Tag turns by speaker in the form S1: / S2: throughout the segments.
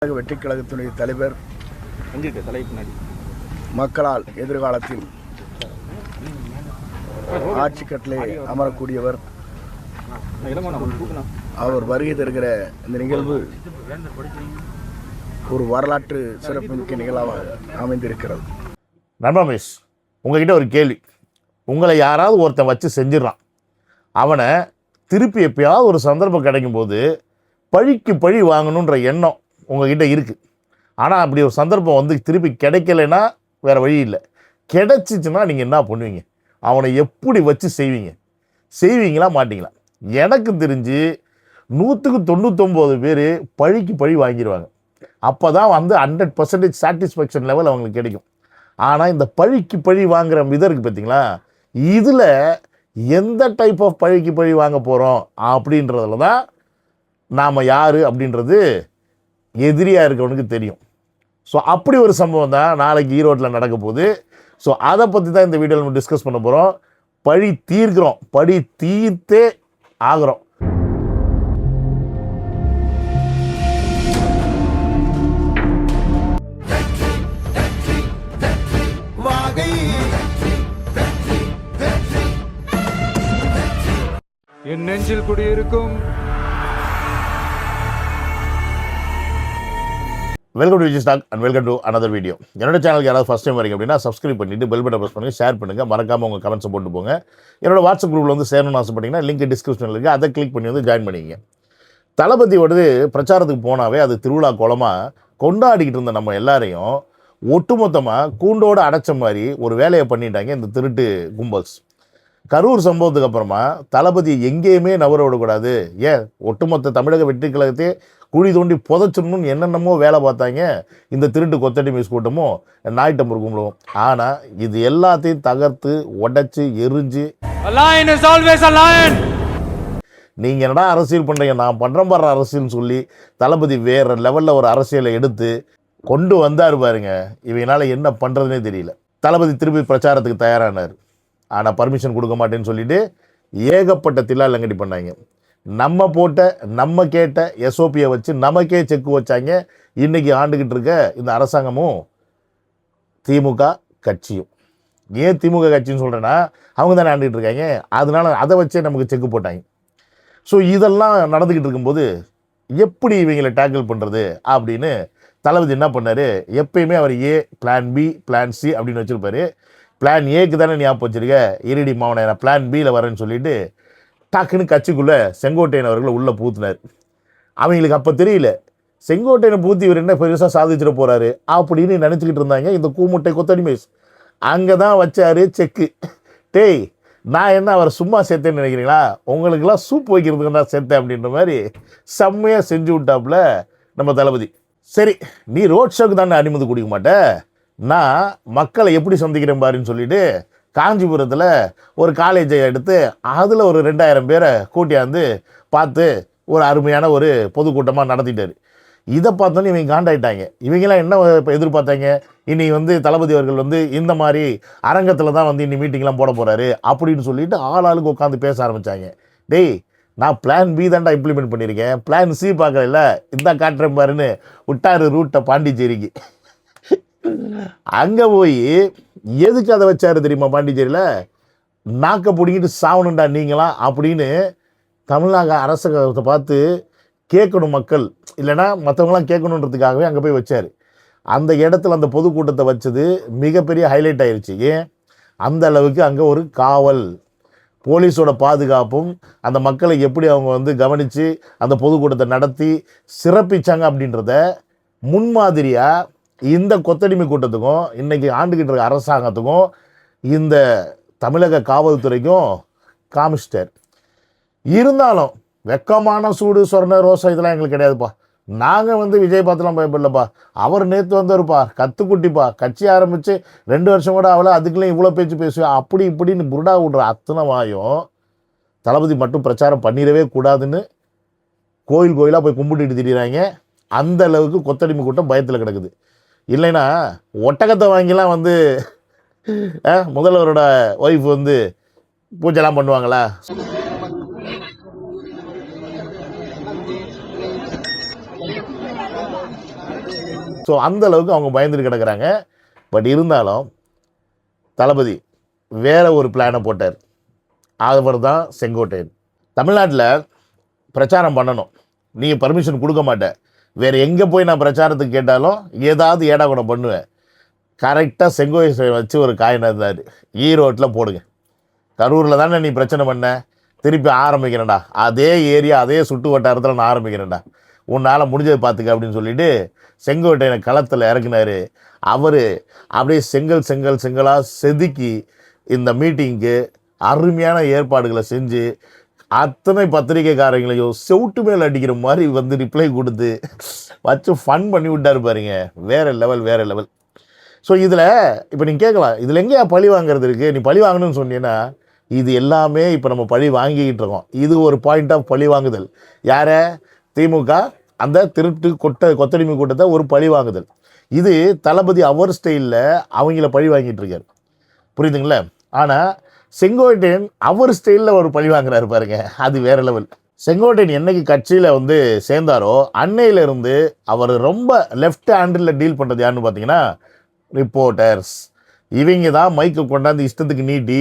S1: வெற்றிக் கழகத்தினுடைய தலைவர் மக்களால் எதிர்காலத்தில் ஆட்சி கட்டளை அமரக்கூடியவர். அவர் வருகை தருகிற இந்த நிகழ்வு ஒரு வரலாற்று சிறப்புமிக்க நிகழ்வாக அமைந்திருக்கிறது.
S2: நண்பமேஷ், உங்ககிட்ட ஒரு கேள்வி. உங்களை யாராவது ஒருத்தன் வச்சு செஞ்சிடறான், அவனை திருப்பி எப்பயாவது ஒரு சந்தர்ப்பம் கிடைக்கும் போது பழிக்கு பழி வாங்கணுன்ற எண்ணம் உங்ககிட்ட இருக்குது. ஆனால் அப்படி ஒரு சந்தர்ப்பம் வந்து திருப்பி கிடைக்கலைன்னா வேறு வழி இல்லை. கிடைச்சிச்சுன்னா நீங்கள் என்ன பண்ணுவீங்க? அவனை எப்படி வச்சு செய்வீங்களா மாட்டிங்களா? எனக்கு தெரிஞ்சு 199 பேர் பழிக்கு பழி வாங்கிடுவாங்க. அப்போ தான் வந்து 100% சாட்டிஸ்ஃபேக்ஷன் லெவல் அவங்களுக்கு கிடைக்கும். ஆனால் இந்த பழிக்கு பழி வாங்குகிற விதம் இருக்குது பார்த்தீங்களா, இதில் எந்த டைப் ஆஃப் பழிக்கு பழி வாங்க போகிறோம் அப்படின்றதுல தான் நாம் யார் அப்படின்றது எதிரியாக இருக்கவனுக்கு தெரியும். ஸோ அப்படி ஒரு சம்பவம் தான் நாளைக்கு ஈரோட்டில் நடக்க போகுது. ஸோ அதை பற்றி தான் இந்த வீடியோவில் நம்ம டிஸ்கஸ் பண்ண போகிறோம். பழி தீர்க்கிறோம், பழி தீர்த்தே ஆகிறோம்.
S3: என் நெஞ்சில் குடியிருக்கும்.
S2: Welcome to Vijay stock and welcome to another video. என்னோட சேனலுக்கு யாராவது ஃபஸ்ட் டைம் வரீங்க அப்படின்னா சப்ஸ்கிரைப் பண்ணிவிட்டு பெல் பட்டன் ப்ரெஸ் பண்ணுங்கள், ஷேர் பண்ணுங்கள், மறக்காமல் உங்கள் கமெண்ட்ஸை போட்டு போங்க. என்னோட வாட்ஸ்அப் குரூப்பில் வந்து சேரணும்னு ஆசைப்பட்டீங்கன்னா லிங்க் டிஸ்கிரிப்ஷனில் இருக்குது, அதை கிளிக் பண்ணி வந்து ஜாயின் பண்ணிங்க. தளபதியோடது பிரச்சாரத்துக்கு போனாவே அது திருவிழா கோலமாக கொண்டாடிக்கிட்டு இருந்த நம்ம எல்லாரையும் ஒட்டுமொத்தமாக கூண்டோடு அடைச்ச மாதிரி ஒரு வேலையை பண்ணிட்டாங்க இந்த திருட்டு கும்பல்ஸ். கரூர் சம்பவத்துக்கு அப்புறமா தளபதி எங்கேயுமே நவர விடக்கூடாது, ஏன் ஒட்டுமொத்த தமிழக வெற்றி கழகத்தையே குழி தோண்டி புதைச்சிடணும்னு என்னென்னமோ வேலை பார்த்தாங்க இந்த திருட்டு கொத்தடி மீஸ் கூட்டமும் நாய்ட்டம்பர் கும்பலும். ஆனால் இது எல்லாத்தையும் தகர்த்து உடைச்சு எரிஞ்சு நீங்கள் என்னடா அரசியல் பண்ணுறீங்க, நான் பண்ணுறேன் பாரு அரசியல்னு சொல்லி தளபதி வேறு லெவலில் ஒரு அரசியலை எடுத்து கொண்டு வந்தார் பாருங்க. இவங்களால என்ன பண்ணுறதுனே தெரியல. தளபதி திருப்பி பிரச்சாரத்துக்கு தயாரானார். ஆனால் பர்மிஷன் கொடுக்க மாட்டேன்னு சொல்லிட்டு ஏகப்பட்ட தில்லாலங்கடி பண்ணாங்க. நம்ம கேட்ட எஸ்ஓபியை வச்சு நமக்கே செக்கு வச்சாங்க. இன்றைக்கி ஆண்டுக்கிட்டு இருக்க இந்த அரசாங்கமும் திமுக கட்சியும். ஏன் திமுக கட்சின்னு சொல்கிறேன்னா அவங்க தானே ஆண்டுக்கிட்டு இருக்காங்க, அதனால அதை வச்சே நமக்கு செக்கு போட்டாங்க. ஸோ இதெல்லாம் நடந்துக்கிட்டு இருக்கும்போது எப்படி இவங்களை டேக்கிள் பண்ணுறது அப்படின்னு தளபதி என்ன பண்ணார், எப்பயுமே அவர் ஏ பிளான் பி பிளான் சி அப்படின்னு வச்சுருப்பார். பிளான் ஏக்கு தானே ஞாபகம் வச்சுருக்க, இருடி மாவனை நான் பிளான் பியில் வரேன்னு சொல்லிட்டு டக்குன்னு கட்சிக்குள்ளே செங்கோட்டையன் அவர்களை உள்ளே பூத்தினார். அவங்களுக்கு அப்போ தெரியல செங்கோட்டையனை பூத்தி இவர் என்ன பெருசாக சாதிச்சிட போகிறாரு அப்படின்னு நினச்சிக்கிட்டு இருந்தாங்க இந்த கூமுட்டை கொத்தடிமேஸ். அங்கே தான் வச்சார் செக்கு. டேய், நான் என்ன அவரை சும்மா சேர்த்தேன்னு நினைக்கிறீங்களா, உங்களுக்கெல்லாம் சூப் வைக்கிறதுக்கு நான் சேர்த்தேன் அப்படின்ற மாதிரி செம்மையாக செஞ்சு விட்டாப்புல நம்ம தளபதி. சரி, நீ ரோட் ஷோக்கு தானே அனுமதி கொடுக்க மாட்டேன், நான் மக்களை எப்படி சந்திக்கிறேன் பாருன்னு சொல்லிட்டு காஞ்சிபுரத்தில் ஒரு காலேஜை எடுத்து அதில் ஒரு 2000 பேரை கூட்டியாந்து பார்த்து ஒரு அருமையான ஒரு பொதுக்கூட்டமாக நடத்திட்டார். இதை பார்த்தோன்னே இவங்க காண்டாயிட்டாங்க. இவங்கெல்லாம் என்ன இப்போ எதிர்பார்த்தாங்க, இனி வந்து தளபதி அவர்கள் வந்து இந்த மாதிரி அரங்கத்தில் தான் வந்து இன்னி மீட்டிங்லாம் போட போகிறாரு அப்படின்னு சொல்லிட்டு ஆளுக்கு உட்காந்து பேச ஆரம்பித்தாங்க. டேய், நான் பிளான் பி தான்டா இம்ப்ளிமெண்ட் பண்ணியிருக்கேன், பிளான் சி பார்க்கல, இந்த காட்டுறேன் பாருன்னு விட்டார் ரூட்டை பாண்டிச்சேரிக்கு. அங்கே போய் எதுக்கு அதை வச்சாரு தெரியுமா, பாண்டிச்சேரியில் நாக்க பிடிங்கிட்டு சாவணுண்டா நீங்களாம் அப்படின்னு தமிழ்நாடு அரசாங்கத்தை பார்த்து கேட்கணும் மக்கள், இல்லைனா மற்றவங்களாம் கேட்கணுன்றதுக்காகவே அங்கே போய் வச்சார். அந்த இடத்துல அந்த பொதுக்கூட்டத்தை வச்சது மிகப்பெரிய ஹைலைட் ஆயிடுச்சு. ஏன், அந்த அளவுக்கு அங்கே ஒரு காவல் போலீஸோட பாதுகாப்பும் அந்த மக்களை எப்படி அவங்க வந்து கவனித்து அந்த பொதுக்கூட்டத்தை நடத்தி சிறப்பிச்சாங்க அப்படின்றத முன்மாதிரியாக இந்த கொத்தடிமை கூட்டத்துக்கும் இன்றைக்கி ஆண்டுகிட்டு இருக்க அரசாங்கத்துக்கும் இந்த தமிழக காவல்துறைக்கும் காமிச்சிட்டார். இருந்தாலும் வெக்கமான சூடு சொரண ரோசம் இதெல்லாம் எங்களுக்கு கிடையாதுப்பா. நாங்கள் வந்து விஜய் பார்த்துலாம் பயப்படலப்பா, அவர் நேற்று வந்தாருப்பா, கத்துக்குட்டிப்பா, கட்சி ஆரம்பித்து 2 வருஷம் கூட அவளை அதுக்குள்ளே இவ்வளோ பேச்சு பேசுவேன் அப்படி இப்படின்னு புருடா விடுற அத்தனை வாயும் தளபதி மட்டும் பிரச்சாரம் பண்ணிடவே கூடாதுன்னு கோயிலாக போய் கும்பிட்டுட்டு திரிகிறாங்க. அந்த அளவுக்கு கொத்தடிமை கூட்டம் பயத்தில் கிடக்குது. இல்லைன்னா ஒட்டகத்தை வாங்கிலாம் வந்து முதல்வரோட ஒய்ஃப் வந்து பூஜைலாம் பண்ணுவாங்களா? ஸோ அந்த அளவுக்கு அவங்க பயந்துட்டு கிடக்குறாங்க. பட் இருந்தாலும் தளபதி வேற ஒரு பிளானை போட்டார். அவர் தான் செங்கோட்டையன். தமிழ்நாட்டில் பிரச்சாரம் பண்ணணும், நீங்கள் பர்மிஷன் கொடுக்க மாட்டேன், வேறு எங்கே போய் நான் பிரச்சாரத்துக்கு கேட்டாலும் ஏதாவது ஏடா கூட பண்ணுவேன். கரெக்டாக செங்கோட்டை வச்சு ஒரு காயினா இருந்தார். ஈரோட்டில் போடுங்க, கரூரில் தானே நீ பிரச்சனை பண்ண, திருப்பி ஆரம்பிக்கிறேன்டா, அதே ஏரியா அதே சுட்டு வட்டாரத்தில் நான் ஆரம்பிக்கிறேன்டா, உன்னால் முடிஞ்சதை பார்த்துக்க அப்படின்னு சொல்லிட்டு செங்கோட்டையனை களத்தில் இறக்குனாரு. அவர் அப்படியே செங்கலாக செதுக்கி இந்த மீட்டிங்க்கு அருமையான ஏற்பாடுகளை செஞ்சு அத்தனை பத்திரிகைக்காரங்களையும் செவுட்டு மேல் அடிக்கிற மாதிரி வந்து ரிப்ளை கொடுத்து வச்சு ஃபன் பண்ணி விட்டாரு பாருங்க. வேறு லெவல். ஸோ இதில் இப்போ நீங்கள் கேட்கலாம், இதில் எங்கேயா பழி வாங்குறது இருக்குது, நீ பழி வாங்கணும்னு சொன்னீங்கன்னா இது எல்லாமே இப்போ நம்ம பழி வாங்கிக்கிட்டு இருக்கோம். இது ஒரு பாயிண்ட் ஆஃப் பழி வாங்குதல். யாரை? திமுக அந்த திருட்டு கொத்தடிமை கூட்டத்தை ஒரு பழி வாங்குதல். இது தளபதி அவர் ஸ்டைலில் அவங்கள பழி வாங்கிட்டு இருக்காரு, புரியுதுங்களா? ஆனால் செங்கோட்டையன் அவர் ஸ்டைலில் ஒரு பழி வாங்குறாரு பாருங்க, அது வேற லெவல். செங்கோட்டையன் என்னைக்கு கட்சியில் வந்து சேர்ந்தாரோ அன்னையிலிருந்து அவர் ரொம்ப லெஃப்ட் ஹேண்டில் டீல் பண்ணுறது யாருன்னு பார்த்தீங்கன்னா ரிப்போர்ட்டர்ஸ். இவங்க தான் மைக்கை கொண்டாந்து இஷ்டத்துக்கு நீட்டி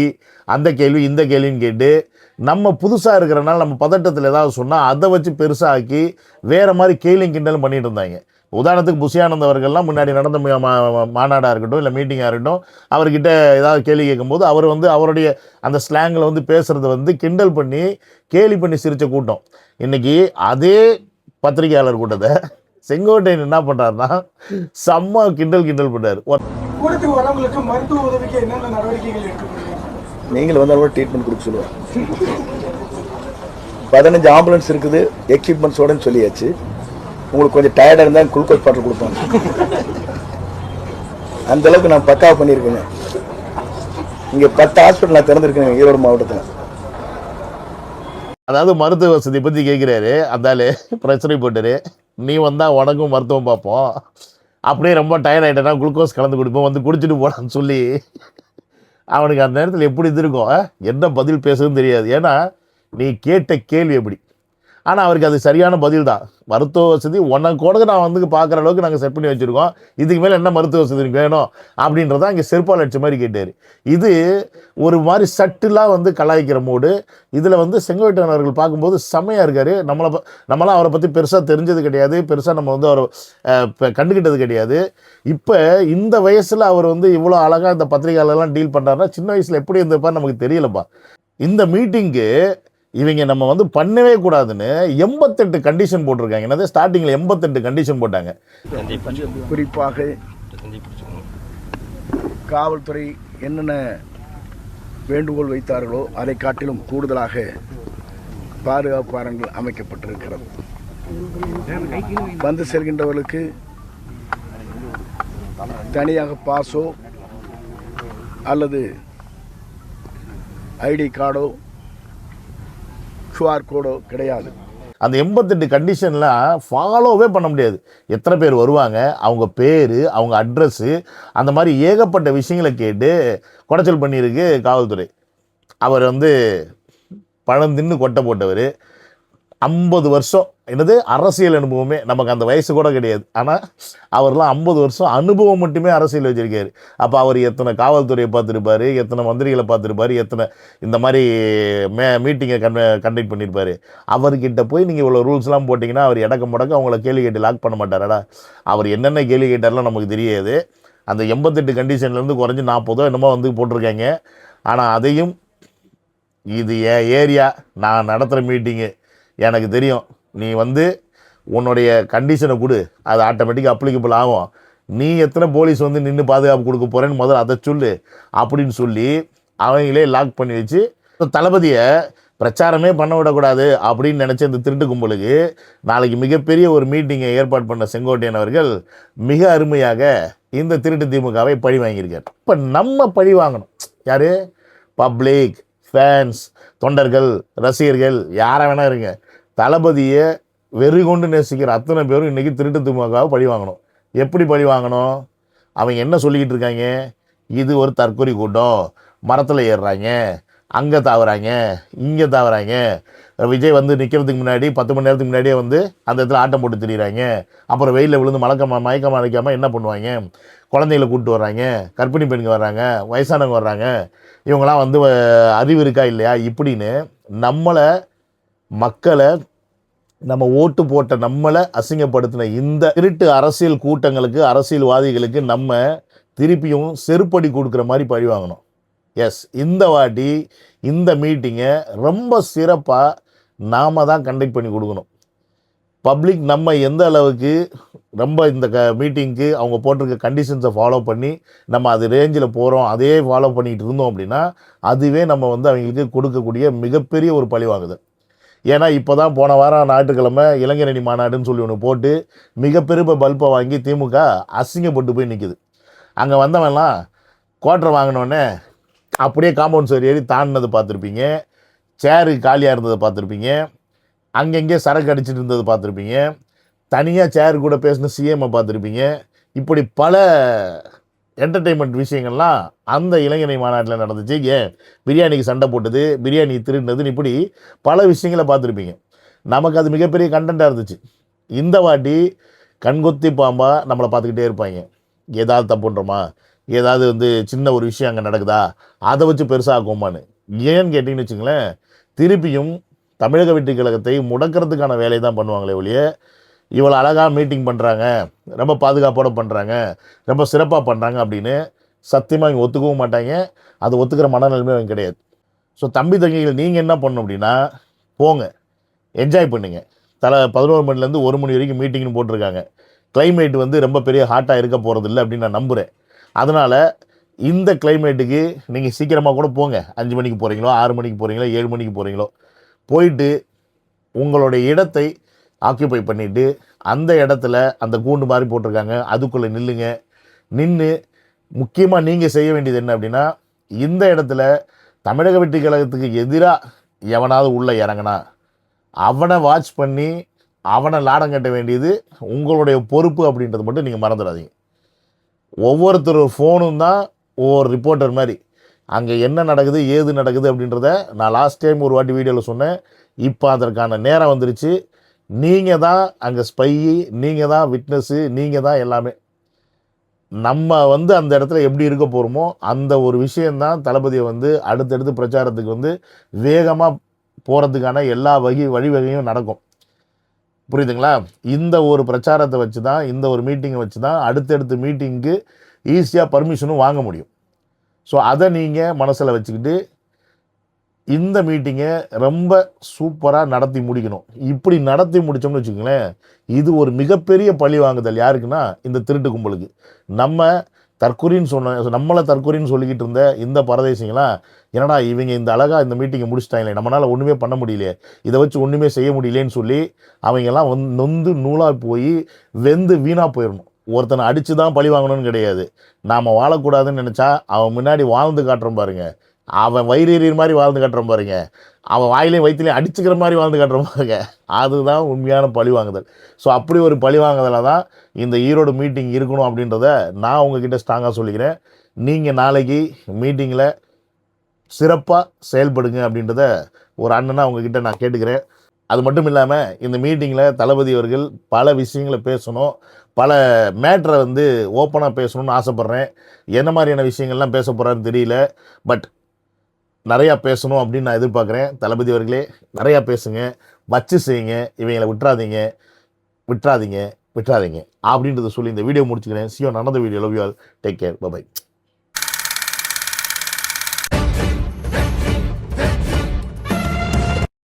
S2: அந்த கேள்வி இந்த கேள்வின்னு கேட்டு நம்ம புதுசாக இருக்கிறனால நம்ம பதட்டத்தில் ஏதாவது சொன்னால் அதை வச்சு பெருசாக ஆக்கி வேறு மாதிரி கேள்வி கிண்டலும் பண்ணிட்டு இருந்தாங்க. உதாரணத்துக்கு புஷியானந்த் அவர்கள்லாம் முன்னாடி நடந்த மாநாடாக இருக்கட்டும் இல்லை மீட்டிங்காக இருக்கட்டும், அவர்கிட்ட ஏதாவது கேள்வி கேட்கும்போது அவர் வந்து அவருடைய அந்த ஸ்லாங்கில் வந்து பேசுகிறத வந்து கிண்டல் பண்ணி கேலி பண்ணி சிரித்த கூட்டம். இன்றைக்கி அதே பத்திரிகையாளர் கூட்டத்தை செங்கோட்டையன் என்ன பண்ணுறாருன்னா செம்ம கிண்டல் பண்ணுறாரு.
S4: கூடத்துக்கு வரவங்களுக்கு மருத்துவ உதவிக்கு என்னென்ன நடவடிக்கைகள் எடுக்கப்படுது?
S1: நீங்கள் வந்தாலும் ட்ரீட்மெண்ட் கொடுக்க சொல்லுவேன். 15 ஆம்புலன்ஸ் இருக்குது எக்யூப்மெண்ட்ஸோடன்னு சொல்லியாச்சு. உங்களுக்கு கொஞ்சம் டயர்டாக இருந்தால் குளுக்கோஸ் பாட்டில் கொடுப்பாங்க. அந்தளவுக்கு நான் பக்காவாக பண்ணியிருக்கேங்க. இங்கே 10 ஹாஸ்பிட்டல் நான் திறந்துருக்கேன் ஈரோடு மாவட்டத்தில்.
S2: அதாவது மருத்துவ வசதி பற்றி கேட்குறாரு அந்தாலே, பிரச்சனை போட்டாரு. நீ வந்தால் உனக்கும் மருத்துவம் பார்ப்போம், அப்படியே ரொம்ப டயர்ட் ஆகிட்டேன்னா குளுக்கோஸ் கலந்து கொடுப்போம், வந்து குடிச்சிட்டு போடான்னு சொல்லி அவனுக்கு அந்த நேரத்தில் எப்படி இருக்கும், என்ன பதில் பேசுறதுன்னு தெரியாது. ஏன்னா நீ கேட்ட கேள்வி எப்படி. ஆனால் அவருக்கு அது சரியான பதில் தான். மருத்துவ வசதி உனக்கு நான் வந்து பார்க்குற அளவுக்கு நாங்கள் செட் பண்ணி வச்சுருக்கோம், இதுக்கு மேலே என்ன மருத்துவ வசதி வேணும் அப்படின்றதான் இங்கே செருப்பால் அடிச்ச மாதிரி கேட்டார். இது ஒரு மாதிரி சட்டிலாக வந்து கலாய்க்கிற மூடு. இதில் வந்து செங்கோட்டையன் அவர்கள் பார்க்கும்போது செம்மையாக இருக்கார். நம்மளாம் அவரை பற்றி பெருசாக தெரிஞ்சது கிடையாது, பெருசாக நம்ம வந்து அவரை கண்டுக்கிட்டது கிடையாது. இப்போ இந்த வயசில் அவர் வந்து இவ்வளோ அழகாக இந்த பத்திரிகையாளர்லாம் டீல் பண்ணுறாருன்னா சின்ன வயசில் எப்படி இருந்திருப்பார் நமக்கு தெரியலப்பா. இந்த மீட்டிங்கு இவங்க நம்ம வந்து பண்ணவே கூடாதுன்னு 88 கண்டிஷன் போட்டிருக்காங்க. என்னது ஸ்டார்டிங்கில் 88 கண்டிஷன் போட்டாங்க.
S1: குறிப்பாக காவல்துறை என்னென்ன வேண்டுகோள் வைத்தார்களோ அதை காட்டிலும் கூடுதலாக பாதுகாப்பு அரண்கள் அமைக்கப்பட்டிருக்கிறது. வந்து செல்கின்றவர்களுக்கு தனியாக பாஸோ அல்லது ஐடி கார்டோ QR கோடோ கிடையாது.
S2: அந்த 88 கண்டிஷன்லாம் ஃபாலோவே பண்ண முடியாது. எத்தனை பேர் வருவாங்க, அவங்க பேர், அவங்க அட்ரஸ்ஸு, அந்த மாதிரி ஏகப்பட்ட விஷயங்களை கேட்டு குடைச்சல் பண்ணியிருக்கு காவல்துறை. அவர் வந்து பழம் தின்னு கொட்டை போட்டவர். 50 வருஷம் என்னது அரசியல் அனுபவமே, நமக்கு அந்த வயசு கூட கிடையாது. ஆனால் அவர்லாம் 50 வருஷம் அனுபவம் மட்டுமே அரசியல் வச்சுருக்காரு. அப்போ அவர் எத்தனை காவல்துறையை பார்த்துருப்பார், எத்தனை மந்திரிகளை பார்த்துருப்பார், எத்தனை இந்த மாதிரி மீட்டிங்கை கண்டக்ட் பண்ணியிருப்பார். அவர்கிட்ட போய் நீங்கள் இவ்வளோ ரூல்ஸ்லாம் போட்டிங்கன்னா அவர் முடக்க அவங்கள கேள்வி கேட்டு லாக் பண்ண மாட்டாரடா. அவர் என்னென்ன கேள்வி கேட்டார்லாம் நமக்கு தெரியாது. அந்த 88 கண்டிஷன்லேருந்து குறைஞ்சி 40 என்னமோ வந்து போட்டிருக்காங்க. ஆனால் அதையும் இது என் ஏரியா, நான் நடத்துகிற மீட்டிங்கு, எனக்கு தெரியும், நீ வந்து உன்னுடைய கண்டிஷனை கொடு, அது ஆட்டோமேட்டிக்காக அப்ளிகபிள் ஆகும், நீ எத்தனை போலீஸ் வந்து நின்று பாதுகாப்பு கொடுக்க போகிறேன்னு முதல்ல அதை சொல்லு அப்படின்னு சொல்லி அவங்களே லாக் பண்ணி வச்சு தளபதியை பிரச்சாரமே பண்ண விடக்கூடாது அப்படின்னு நினச்ச இந்த திருட்டு கும்பலுக்கு நாளைக்கு மிகப்பெரிய ஒரு மீட்டிங்கை ஏற்பாடு பண்ண செங்கோட்டையன் அவர்கள் மிக அருமையாக இந்த திருட்டு திமுகவை பழி வாங்கியிருக்கார். இப்போ நம்ம பழி வாங்கணும். யார்? பப்ளிக், ஃபேன்ஸ், தொண்டர்கள், ரசிகர்கள், யாரை வேணா இருங்க, தளபதியை வெறி கொண்டு நேசிக்கிற அத்தனை பேரும் இன்றைக்கி திருட்டு திமுகவை பழி வாங்கணும். எப்படி பழி வாங்கணும்? அவங்க என்ன சொல்லிக்கிட்டு இருக்காங்க? இது ஒரு தற்கொலை கூட்டம், மரத்தில் ஏறுறாங்க, அங்கே தாவுறாங்க, இங்கே தாவுறாங்க. விஜய் வந்து நிற்கிறதுக்கு முன்னாடி 10 மணி நேரத்துக்கு முன்னாடியே வந்து அந்த இடத்துல ஆட்டம் போட்டு திரியிறாங்க. அப்புறம் வெயிலில் விழுந்து மயக்கம் அடிக்காமல் என்ன பண்ணுவாங்க, குழந்தைகளை கூப்பிட்டு வர்றாங்க, கர்ப்பிணி பெண்கள் வர்றாங்க, வயசானவங்க வர்றாங்க, இவங்களாம் வந்து அறிவு இருக்கா இல்லையா இப்படின்னு மக்களை நம்ம ஓட்டு போட்ட நம்மளை அசிங்கப்படுத்தின இந்த திருட்டு அரசியல் கூட்டங்களுக்கு, அரசியல்வாதிகளுக்கு நம்ம திருப்பியும் செருப்படி கொடுக்குற மாதிரி பழி வாங்கணும். எஸ், இந்த வாட்டி இந்த மீட்டிங்கை ரொம்ப சிறப்பாக நாம் தான் கண்டக்ட் பண்ணி கொடுக்கணும். பப்ளிக் நம்ம எந்த அளவுக்கு ரொம்ப இந்த மீட்டிங்க்கு அவங்க போட்டிருக்க கண்டிஷன்ஸை ஃபாலோ பண்ணி நம்ம அது ரேஞ்சில் போகிறோம், அதே ஃபாலோ பண்ணிகிட்டு இருந்தோம் அப்படின்னா அதுவே நம்ம வந்து அவங்களுக்கு கொடுக்கக்கூடிய மிகப்பெரிய ஒரு பழி வாங்குது. ஏன்னா இப்போ தான் போன வாரம் ஞாயிற்றுக்கிழமை இளைஞரணி மாநாடுன்னு சொல்லி ஒன்று போட்டு மிகப்பெரிய பல்பை வாங்கி திமுக அசிங்கப்பட்டு போய் நிற்குது. அங்கே வந்தவன்லாம் குவார்ட்டர் வாங்கினோடனே அப்படியே காம்பவுண்ட் சுவர் ஏறி தாண்டினது பார்த்துருப்பீங்க, சேரு காலியாக இருந்ததை பார்த்துருப்பீங்க, அங்கங்கே சரக்கு அடிச்சுட்டு இருந்தது பார்த்துருப்பீங்க, தனியாக சேரு கூட பேசின சிஎம்ஐ பார்த்துருப்பீங்க. இப்படி பல என்டர்டெயின்மெண்ட் விஷயங்கள்லாம் அந்த இளைஞரணி மாநாட்டில் நடந்துச்சு. ஏன் பிரியாணிக்கு சண்டை போட்டது, பிரியாணி திருடினதுன்னு இப்படி பல விஷயங்களை பார்த்துருப்பீங்க. நமக்கு அது மிகப்பெரிய கண்டென்ட்டாக இருந்துச்சு. இந்த வாட்டி கண்கொத்தி பாம்பாக நம்மளை பார்த்துக்கிட்டே இருப்பாங்க. ஏதாவது தப்புன்றோமா, ஏதாவது வந்து சின்ன ஒரு விஷயம் அங்கே நடக்குதா, அதை வச்சு பெருசாகுமான்னு. ஏன்னு கேட்டிங்கன்னு வச்சுங்களேன், திருப்பியும் தமிழக வெற்றிக் கழகத்தை முடக்கிறதுக்கான வேலையை தான் பண்ணுவாங்களே ஒழிய, இவ்வளோ அழகாக மீட்டிங் பண்ணுறாங்க, ரொம்ப பாதுகாப்போடு பண்ணுறாங்க, ரொம்ப சிறப்பாக பண்ணுறாங்க அப்படின்னு சத்தியமாக இவங்க ஒத்துக்கவும் மாட்டாங்க. அது ஒத்துக்கிற மனநிலைமை அவங்க கிடையாது. ஸோ தம்பி தங்கிகள் நீங்கள் என்ன பண்ணணும் அப்படின்னா, போங்க, என்ஜாய் பண்ணுங்க. 11 மணிலேருந்து 1 மணி வரைக்கும் மீட்டிங்னு போட்டிருக்காங்க. கிளைமேட் வந்து ரொம்ப பெரிய ஹாட்டாக இருக்க போகிறது இல்லை அப்படின்னு நான் நம்புகிறேன். அதனால் இந்த கிளைமேட்டுக்கு நீங்கள் சீக்கிரமாக கூட போங்க. 5 மணிக்கு போகிறீங்களோ, 6 மணிக்கு போகிறீங்களோ, 7 மணிக்கு போகிறீங்களோ, போயிட்டு உங்களுடைய இடத்தை ஆக்கியபை பண்ணிவிட்டு அந்த இடத்துல அந்த கூண்டு மாதிரி போட்டிருக்காங்க அதுக்குள்ளே நில்லுங்க. நின்று முக்கியமாக நீங்கள் செய்ய வேண்டியது என்ன அப்படின்னா, இந்த இடத்துல தமிழக வெற்றிக் கழகத்துக்கு எதிராக எவனாவது உள்ளே இறங்கினா அவனை வாட்ச் பண்ணி அவனை லாடம் கட்ட வேண்டியது உங்களுடைய பொறுப்பு அப்படின்றது மட்டும் நீங்கள் மறந்துடாதீங்க. ஒவ்வொருத்தர் ஃபோனும் தான் ஒவ்வொரு ரிப்போர்ட்டர் மாதிரி. அங்கே என்ன நடக்குது, ஏது நடக்குது அப்படின்றத நான் லாஸ்ட் டைம் ஒரு வாட்டி வீடியோவில் சொன்னேன். இப்போ அதற்கான நேரம் வந்துருச்சு. நீங்கள் தான் அங்கே ஸ்பையி, நீங்கள் தான் விட்னஸ்ஸு, நீங்கள் தான் எல்லாமே. நம்ம வந்து அந்த இடத்துல எப்படி இருக்க போகிறோமோ அந்த ஒரு விஷயந்தான் தளபதியை வந்து அடுத்தடுத்து பிரச்சாரத்துக்கு வந்து வேகமாக போகிறதுக்கான எல்லா வழிவகையும் நடக்கும். புரியுதுங்களா? இந்த ஒரு பிரச்சாரத்தை வச்சு தான், இந்த ஒரு மீட்டிங்கை வச்சு தான் அடுத்தடுத்த மீட்டிங்க்கு ஈஸியாக பர்மிஷனும் வாங்க முடியும். ஸோ அதை நீங்கள் மனசில் வச்சுக்கிட்டு இந்த மீட்டிங்கை ரொம்ப சூப்பராக நடத்தி முடிக்கணும். இப்படி நடத்தி முடித்தோம்னு வச்சுக்கோங்களேன், இது ஒரு மிகப்பெரிய பழி வாங்குதல். யாருக்குன்னா இந்த திருட்டு கும்பலுக்கு. நம்மளை தற்கொலைன்னு சொல்லிக்கிட்டு இருந்த இந்த பரதேசிங்களாம், என்னடா இவங்க இந்த அழகாக இந்த மீட்டிங்கை முடிச்சிட்டாங்களே, நம்மளால் ஒன்றுமே பண்ண முடியலையே, இதை வச்சு ஒன்றுமே செய்ய முடியலேன்னு சொல்லி அவங்கெல்லாம் நொந்து நூலாக போய் வெந்து வீணாக போயிடணும். ஒருத்தனை அடித்து தான் பழி வாங்கணும்னு கிடையாது. நாம் வாழக்கூடாதுன்னு நினச்சா அவன் முன்னாடி வாழ்ந்து காட்டுறோம் பாருங்க, அவன் வயிறு மாதிரி வாழ்ந்து காட்டுறோம் பாருங்க, அவன் வாயிலையும் வயிற்றுலையும் அடிச்சுக்கிற மாதிரி வாழ்ந்து காட்டுறோம் பாருங்க, அதுதான் உண்மையான பழி வாங்குதல். ஸோ அப்படி ஒரு பழி வாங்குதலை தான் இந்த ஈரோடு மீட்டிங் இருக்கணும் அப்படின்றத நான் உங்ககிட்ட ஸ்ட்ராங்காக சொல்லிக்கிறேன். நீங்கள் நாளைக்கு மீட்டிங்கில் சிறப்பாக செயல்படுங்க அப்படின்றத ஒரு அண்ணனாக உங்ககிட்ட நான் கேட்டுக்கிறேன். அது மட்டும் இல்லாமல் இந்த மீட்டிங்கில் தளபதி அவர்கள் பல விஷயங்களை பேசணும், பல மேட்ரை வந்து ஓப்பனாக பேசணும்னு ஆசைப்பட்றேன். என்ன மாதிரியான விஷயங்கள்லாம் பேச போகிறாருன்னு தெரியல, பட் நிறையா பேசணும் அப்படின்னு நான் எதிர்பார்க்குறேன். தளபதி அவர்களே நிறையா பேசுங்க, வச்சு செய்யுங்க, இவங்களை விட்டுறாதீங்க அப்படின்றத சொல்லி இந்த வீடியோ முடிச்சுக்கிறேன். See you on another video. Love you all. Take care. Bye bye.